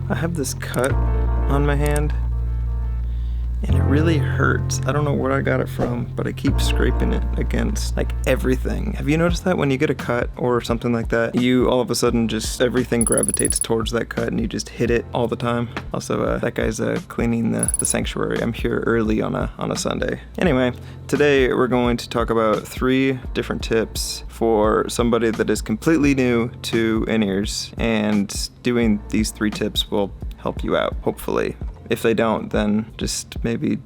I have this cut on my hand and it really hurts. I don't know where I got it from, but I keep scraping it against like everything. Have you noticed that when you get a cut or something like that, you all of a sudden just everything gravitates towards that cut and you just hit it all the time? Also, that guy's cleaning the sanctuary. I'm here early on a Sunday. Anyway, today we're going to talk about 3 different tips for somebody that is completely new to inears, and doing these 3 tips will help you out, hopefully. If they don't, then just maybe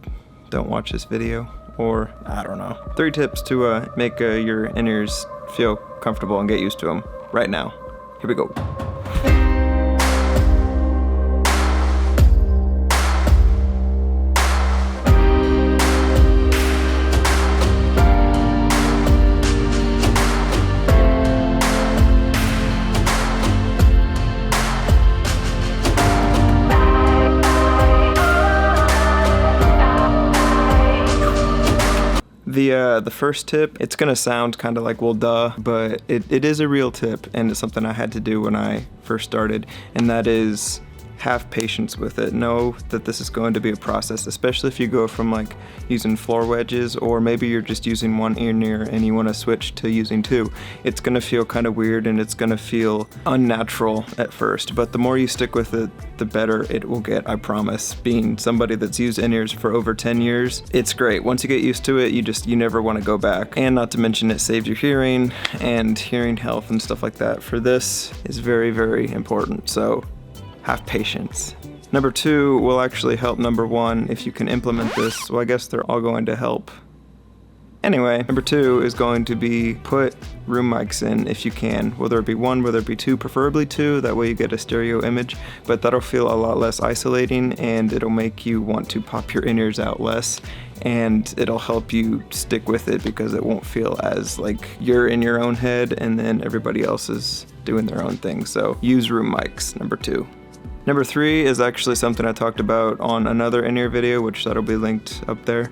don't watch this video, or I don't know. 3 tips to make your inears feel comfortable and get used to them right now. Here we go. The first tip, it's gonna sound kind of like, well, duh, but it is a real tip, and it's something I had to do when I first started, and that is have patience with it. Know that this is going to be a process, especially if you go from like using floor wedges, or maybe you're just using one inear and you want to switch to using 2. It's gonna feel kind of weird and it's gonna feel unnatural at first, but the more you stick with it, the better it will get, I promise. Being somebody that's used inears for over 10 years, it's great. Once you get used to it, you never want to go back. And not to mention, it saves your hearing and hearing health and stuff like that. For this is very, very important. So have patience. Number 2 will actually help number 1 if you can implement this. Well, I guess they're all going to help. Anyway, number 2 is going to be put room mics in if you can, whether it be 1, whether it be 2, preferably 2, that way you get a stereo image, but that'll feel a lot less isolating and it'll make you want to pop your inears out less, and it'll help you stick with it because it won't feel as like you're in your own head and then everybody else is doing their own thing. So use room mics, number 2. Number 3 is actually something I talked about on another inear video, which that'll be linked up there,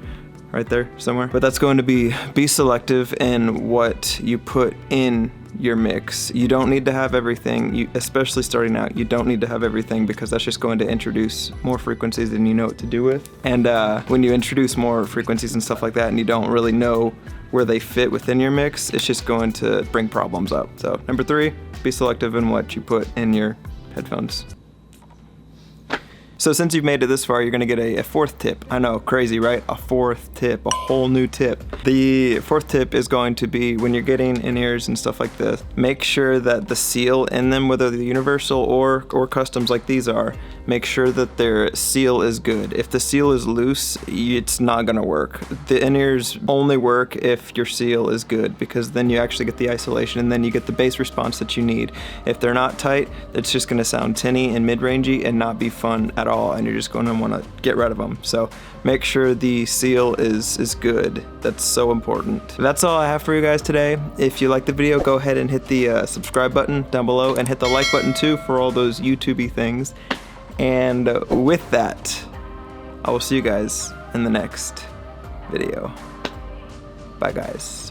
right there somewhere. But that's going to be selective in what you put in your mix. You don't need to have everything, especially starting out, you don't need to have everything, because that's just going to introduce more frequencies than you know what to do with. And when you introduce more frequencies and stuff like that and you don't really know where they fit within your mix, it's just going to bring problems up. So number 3, be selective in what you put in your headphones. So since you've made it this far, you're gonna get a 4th tip. I know, crazy, right? A 4th tip, a whole new tip. The 4th tip is going to be, when you're getting inears and stuff like this, make sure that the seal in them, whether they're universal or customs like these are, make sure that their seal is good. If the seal is loose, it's not gonna work. The inears only work if your seal is good, because then you actually get the isolation and then you get the bass response that you need. If they're not tight, it's just gonna sound tinny and mid-rangey and not be fun at all, and you're just going to want to get rid of them. So make sure the seal is good. That's so important. That's all I have for you guys today. If you like the video, go ahead and hit the subscribe button down below, and hit the like button too for all those YouTube-y things. And with that, I will see you guys in the next video. Bye guys.